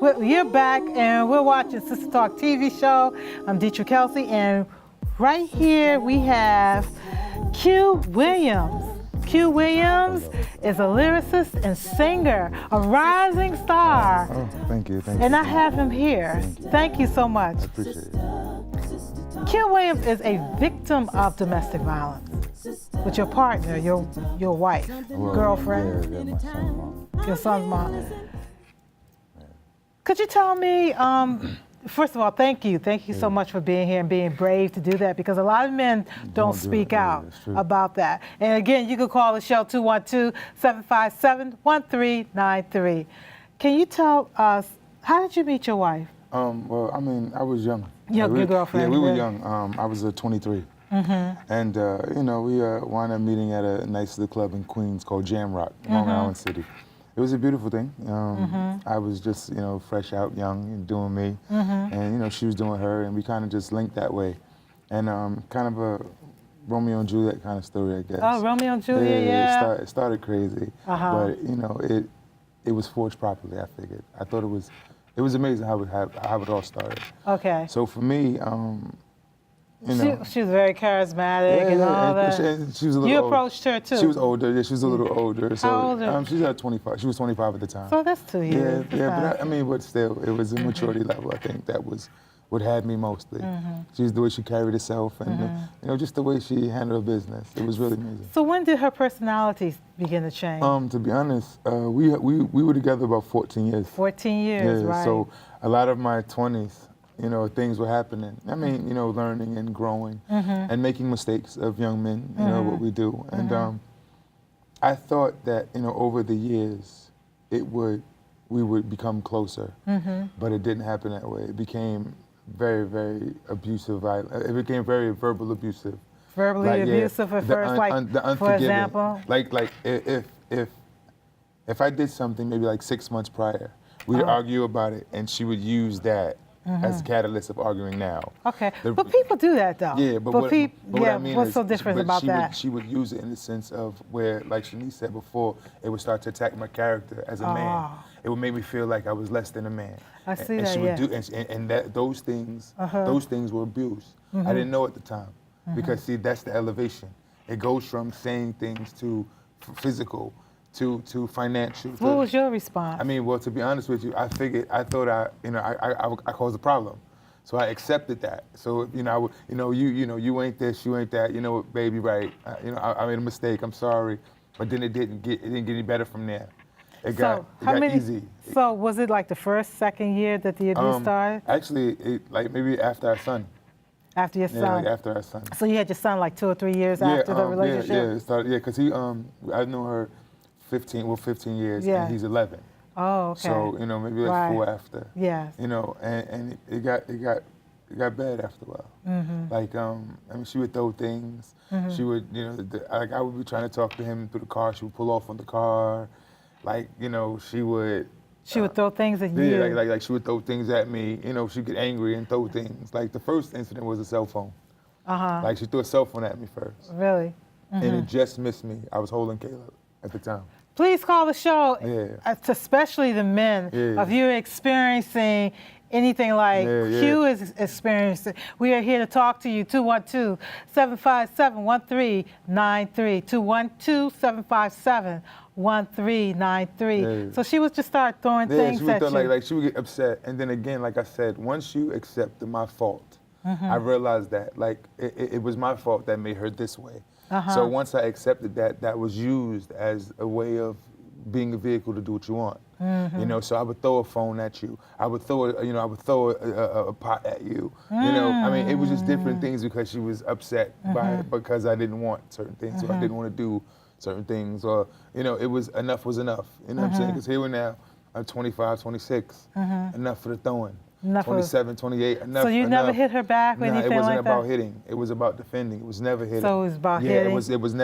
You're back, and we're watching Sistah Talk TV Show. I'm Dietra Kelsey, and right here we have Q Williams. Q Williams is a lyricist and singer, a rising star. Oh, thank you. And I have him here. Thank you so much. I appreciate it. Q Williams is a victim of domestic violence with your partner, your wife, girlfriend, Yeah, my son's mom. your son's mom. Could you tell me, first of all, thank you so much for being here and being brave to do that, because a lot of men don't speak out about that. And again, you can call the show 212-757-1393. Can you tell us, how did you meet your wife? Well, I mean, I was young. Your girlfriend? Yeah, we were young. I was 23. And, you know, we wound up meeting at a nice little club in Queens called Jam Rock, Long Island City. It was a beautiful thing. I was just, you know, fresh out, young, and doing me. And, you know, she was doing her, and we kind of just linked that way. And kind of a Romeo and Juliet kind of story, I guess. Oh, Romeo and Juliet, yeah. It started crazy, but, you know, it was forged properly, I figured. I thought it was amazing how it all started. Okay. So for me, you know, she was very charismatic and all that. She was a little you approached her too? She was older. Yeah, she was a little older. So, how old? She's at 25. She was 25 at the time. So that's 2 years. Yeah, but still, it was a maturity level. I think that was what had me mostly. She's the way she carried herself, and you know, just the way she handled her business. It was really amazing. So when did her personality begin to change? To be honest, we were together about 14 years. 14 years, right? So a lot of my 20s. You know, things were happening. I mean, you know, learning and growing and making mistakes of young men, you know, what we do. And I thought that, you know, over the years, we would become closer, but it didn't happen that way. It became very, very abusive. It became very verbal abusive. Verbally abusive at first, for example? Like if I did something maybe like 6 months prior, we'd argue about it, and she would use that as a catalyst of arguing now. Okay, but people do that though. Yeah, but what I mean what's is, so different about that? She would use it in the sense of where, like Shanice said before, it would start to attack my character as a man. It would make me feel like I was less than a man. I see and that, she would do, and those things were abuse. I didn't know at the time, because see, that's the elevation. It goes from saying things to physical, to financial. What was your response? I mean, well, to be honest with you, I thought I caused a problem, so I accepted that. So you ain't this, you ain't that. You know what, baby, right? I made a mistake. I'm sorry, but then it didn't get any better from there. It got easy. So was it like the first, second year that the abuse started? Actually, like maybe after our son. After your son? Yeah, like after our son. So you had your son like 2 or 3 years after the relationship? Yeah, it started. Yeah, because I knew her 15 years, and he's 11. Oh, okay. So, you know, maybe like 4 after. Yes. You know, and it got bad after a while. Like, I mean, she would throw things. She would, you know, like I would be trying to talk to him through the car. She would pull off on the car. Like, you know, she would throw things at you. Yeah, like she would throw things at me. You know, she'd get angry and throw things. Like the first incident was a cell phone. Like she threw a cell phone at me first. Really? And it just missed me. I was holding Caleb at the time. Please call the show, especially the men, if you're experiencing anything like Q is experiencing. We are here to talk to you, 212-757-1393, 212-757-1393. So she would just start throwing things at you. Like she would get upset, and then again, like I said, once you accept my fault, I realized that like it was my fault that made her this way. So once I accepted that, that was used as a way of being a vehicle to do what you want. You know, so I would throw a phone at you. I would throw a pot at you. You know, I mean, it was just different things because she was upset by it because I didn't want certain things, or I didn't want to do certain things, or you know, it was enough was enough. You know what I'm saying? Because here we now, I'm 25, 26. Enough for the throwing. 27, 28, enough. So you never hit her back or anything like that? It wasn't about hitting. It was about defending. It was never hitting. So it was about hitting? Yeah, it was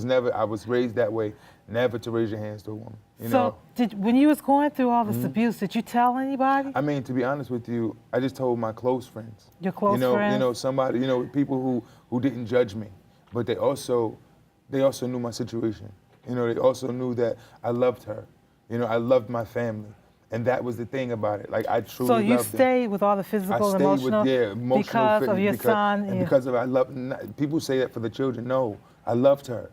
never, I was raised that way, never to raise your hands to a woman. You know? When you was going through all this abuse, did you tell anybody? I mean, to be honest with you, I just told my close friends. Your close friends? You know, somebody, you know, people who didn't judge me, but they also knew my situation. You know, they also knew that I loved her. You know, I loved my family. And that was the thing about it. Like, I truly So you loved him. stayed with all the physical and emotional, because of your son? And because of, people say that for the children. No, I loved her.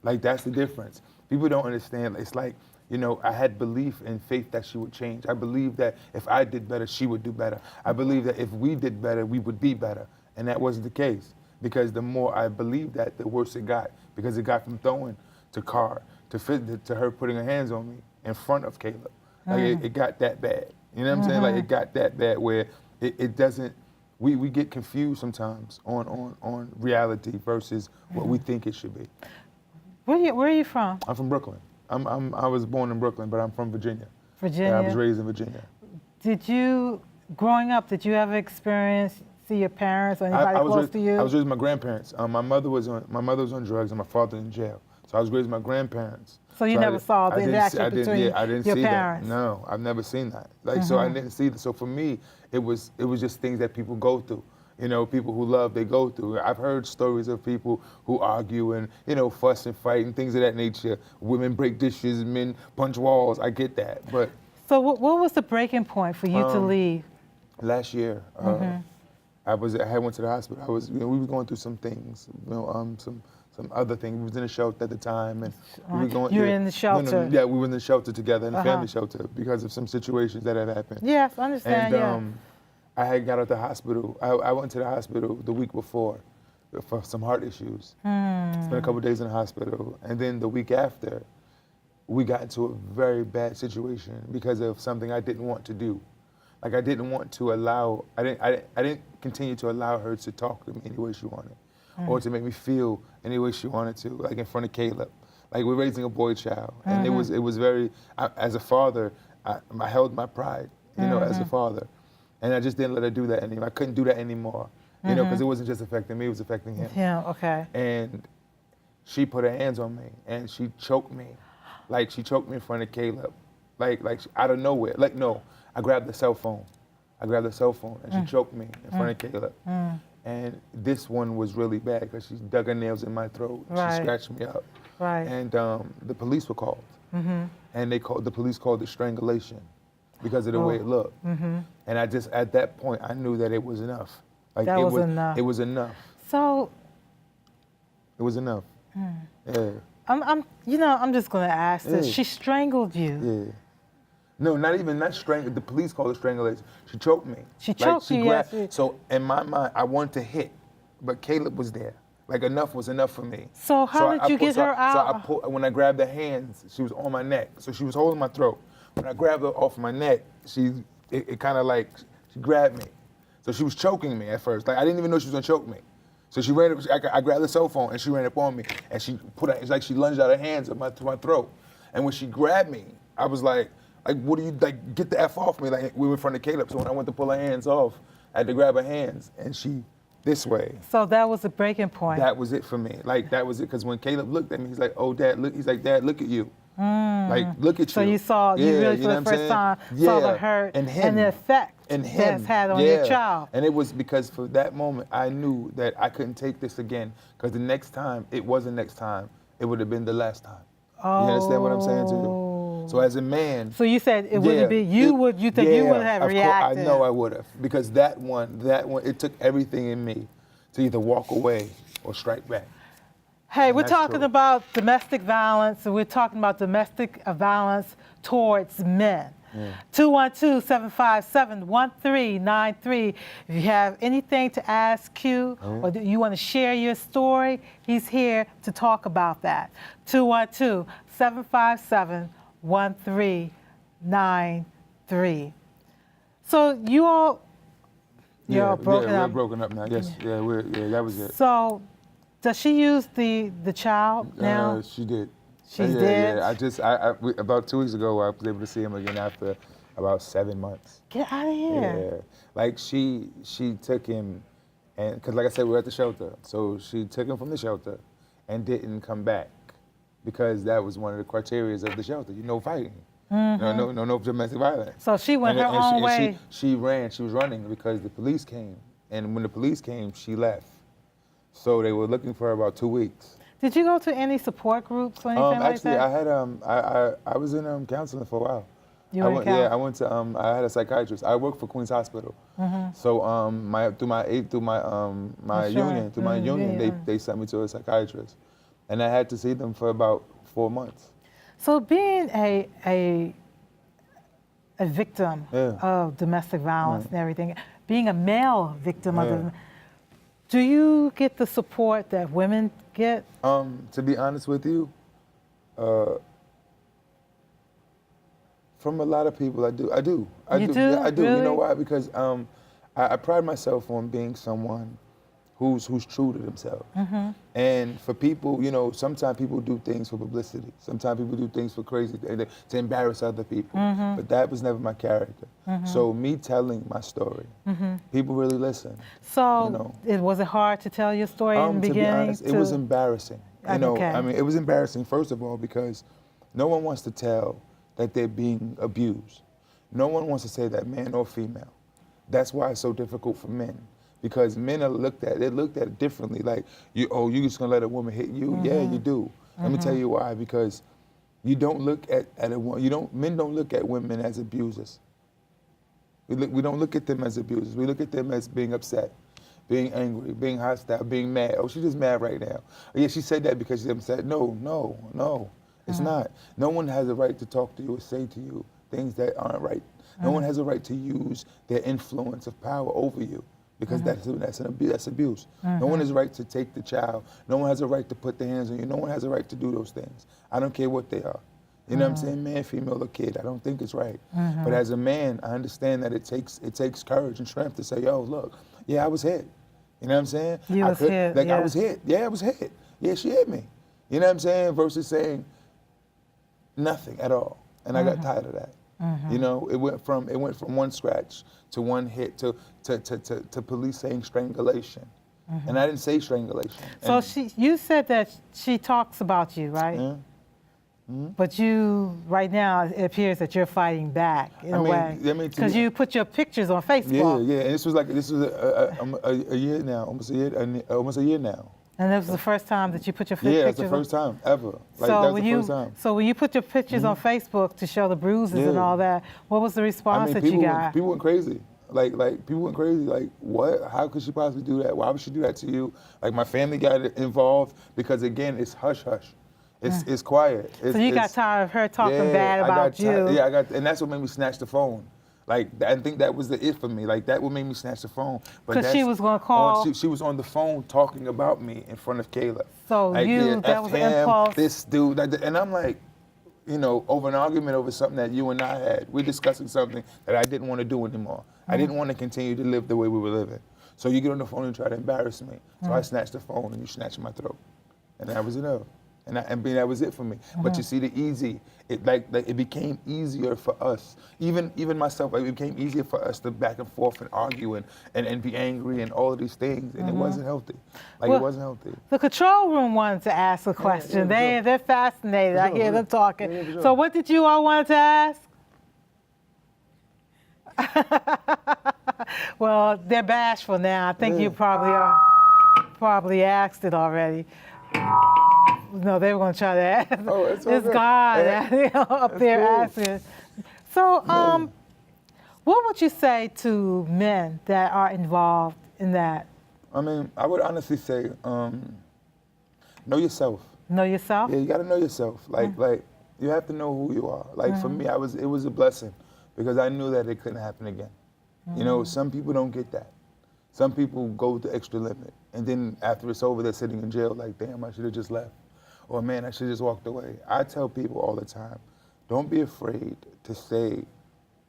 Like, that's the difference. People don't understand. It's like, you know, I had belief and faith that she would change. I believed that if I did better, she would do better. I believed that if we did better, we would be better. And that wasn't the case. Because the more I believed that, the worse it got. Because it got from throwing to car to her putting her hands on me in front of Caleb. Like, it got that bad. You know what I'm saying? Like, it got that bad where it doesn't, we get confused sometimes on reality versus what we think it should be. Where are you from? I'm from Brooklyn. I was born in Brooklyn, but I'm from Virginia. Virginia? Yeah, I was raised in Virginia. Growing up, did you ever see your parents or anybody close to you? I was raised with my grandparents. My mother was on drugs and my father in jail. So I was raised with my grandparents. So you never saw the interaction between your parents? That. No, I've never seen that. Like, so I didn't see that. So for me, it was just things that people go through. You know, people who love, they go through. I've heard stories of people who argue and, you know, fuss and fight and things of that nature. Women break dishes, men punch walls. I get that, but. So what was the breaking point for you to leave? Last year, I went to the hospital. We were going through some things, you know, some other things. We was in the shelter at the time, and we were going. You were in the shelter. Yeah, we were in the shelter together, in the family shelter, because of some situations that had happened. Yes, I understand. And I had got out of the hospital. I went to the hospital the week before for some heart issues. Spent a couple of days in the hospital, and then the week after, we got into a very bad situation because of something I didn't want to do. Like, I didn't want to allow. I didn't continue to allow her to talk to me any way she wanted, or to make me feel any way she wanted to, like in front of Caleb. Like, we're raising a boy child, and it was very. As a father, I held my pride, you know, as a father. And I just didn't let her do that anymore. I couldn't do that anymore, you know, because it wasn't just affecting me, it was affecting him. Yeah, okay. And she put her hands on me, and she choked me. Like, she choked me in front of Caleb. Like out of nowhere. Like, no, I grabbed the cell phone. And she choked me in front of Caleb. And this one was really bad, because she dug her nails in my throat. She scratched me up. Right. And the police were called. And the police called it strangulation, because of the way it looked. And I just, at that point, I knew that it was enough. Like, that was enough. It was enough. So. It was enough. Yeah. I'm just gonna ask this. Yeah. She strangled you. Yeah. No, not strangled. The police called it strangulation. She choked me. She choked you, yes. So in my mind, I wanted to hit, but Caleb was there. Like, enough was enough for me. So how did you get her out? So when I grabbed her hands, she was on my neck. So she was holding my throat. When I grabbed her off my neck, it kind of like, she grabbed me. So she was choking me at first. Like, I didn't even know she was gonna choke me. So she ran up, I grabbed the cell phone, and she ran up on me, and it's like she lunged out her hands to my throat. And when she grabbed me, I was like, what do you, like, get the F off me? Like, we were in front of Caleb, so when I went to pull her hands off, I had to grab her hands, and she, this way. So that was the breaking point. That was it for me. Like, that was it, because when Caleb looked at me, he's like, oh, Dad, look. He's like, Dad, look at you. Like, look at you. So you really for the first time saw the hurt and the effect that's had on your child. And it was because for that moment, I knew that I couldn't take this again, because the next time, it wasn't next time, it would have been the last time. Oh. You understand what I'm saying to you? So as a man. So you said it wouldn't be, you would have reacted. I know I would have, because that one, it took everything in me to either walk away or strike back. Hey, we're talking about domestic violence, and we're talking about domestic violence towards men. 212-757-1393. If you have anything to ask Q, or you want to share your story, he's here to talk about that. 212-757-1393. So you all, you're broken up. We're broken up now. Yes, that was it. So, does she use the child now? She did. She did? Yeah. About 2 weeks ago, I was able to see him again after about 7 months. Get out of here. Yeah. Like, she took him, and because like I said, we were at the shelter. So she took him from the shelter and didn't come back, because that was one of the criteria of the shelter. Fighting. No domestic violence. So she went her own way. She ran. She was running because the police came. And when the police came, she left. So they were looking for her about 2 weeks. Did you go to any support groups or anything like that? Actually, I was in counseling for a while. You were in Cal? Yeah, I went to. I had a psychiatrist. I worked for Queens Hospital. So through my union, they sent me to a psychiatrist, and I had to see them for about 4 months. So being a victim of domestic violence and everything, being a male victim of do you get the support that women get? To be honest with you, from a lot of people, I do. You do? Yeah, I do. Really? You know why? Because I pride myself on being someone who's true to themselves. And for people, you know, sometimes people do things for publicity. Sometimes people do things for crazy, to embarrass other people. But that was never my character. So me telling my story, people really listen. So you know. was it hard to tell your story in the beginning? To be honest, it was embarrassing. You know, I mean, it was embarrassing, first of all, because no one wants to tell that they're being abused. No one wants to say that, man or female. That's why it's so difficult for men. Because men are looked at differently. Like, you just gonna let a woman hit you? Yeah, you do. Let me tell you why. Because you don't look at a woman. Men don't look at women as abusers. We don't look at them as abusers. We look at them as being upset, being angry, being hostile, being mad. Oh, she's just mad right now. Oh, yeah, she said that because she's upset. No, it's not. No one has a right to talk to you or say to you things that aren't right. No one has a right to use their influence of power over you. Because that's abuse. No one has a right to take the child. No one has a right to put their hands on you. No one has a right to do those things. I don't care what they are. You know what I'm saying? Man, female, or kid. I don't think it's right. But as a man, I understand that it takes courage and strength to say, yo, look, yeah, I was hit. You know what I'm saying? I was hit. Yeah, I was hit. Yeah, she hit me. You know what I'm saying? Versus saying nothing at all. And I got tired of that. You know, it went from one scratch to one hit to police saying strangulation. And I didn't say strangulation. So you said that she talks about you, right? Yeah. But you, right now, it appears that you're fighting back in a way. Because you put your pictures on Facebook. Yeah. And this was a year now, almost a year now. And that was the first time that you put your pictures on? Yeah, it's the first time ever. So when you put your pictures on Facebook to show the bruises and all that, what was the response that you got? People went crazy. Like people went crazy. Like, what? How could she possibly do that? Why would she do that to you? Like, my family got involved because, again, it's hush hush. It's quiet. So you got tired of her talking bad about you. And that's what made me snatch the phone. Like, I think that was the it for me. Like, that would make me snatch the phone. Because she was going to call. She was on the phone talking about me in front of Kayla. So like, that was an impulse. This dude, and I'm like, you know, over an argument over something that you and I had. We're discussing something that I didn't want to do anymore. I didn't want to continue to live the way we were living. So you get on the phone and try to embarrass me. So I snatched the phone and you snatched my throat. And that was enough. And that was it for me. But you see, it became easier for us. Even myself, it became easier for us to back and forth and argue and be angry and all of these things. And it wasn't healthy. It wasn't healthy. The control room wanted to ask a question. They're fascinated. I hear them talking. Sure. So what did you all want to ask? Well, they're bashful now. I think you probably asked it already. No, they were going to try to ask. Oh, it's God up there asking. So, what would you say to men that are involved in that? I mean, I would honestly say, know yourself. Know yourself? Yeah, you got to know yourself. Like you have to know who you are. Like for me, it was a blessing because I knew that it couldn't happen again. You know, some people don't get that. Some people go the extra limit, and then after it's over, they're sitting in jail like, damn, I should have just left. Or, man, I should have just walked away. I tell people all the time, don't be afraid to say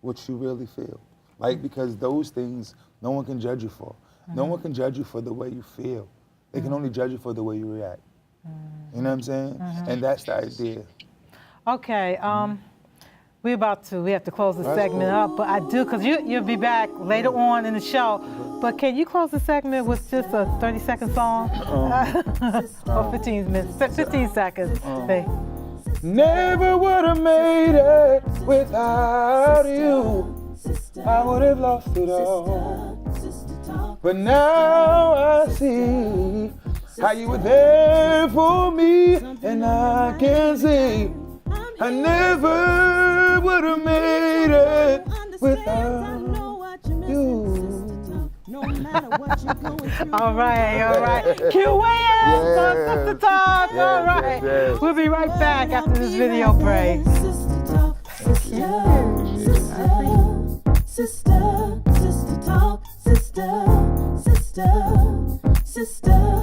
what you really feel. Like, because those things, no one can judge you for. No one can judge you for the way you feel. They can only judge you for the way you react. You know what I'm saying? And that's the idea. Okay, we have to close the segment up, but I do, because you'll be back later on in the show. But can you close the segment with just a 30-second song? Or 15 seconds. Never would have made it without you. I would have lost it all. But now I see how you were there for me, and I can see I never would have made it without you. All right. Q Williams on Sistah Talk. All right. Yes. We'll be right back after this video break. Sistah Talk, Sistah, Sistah, Sistah.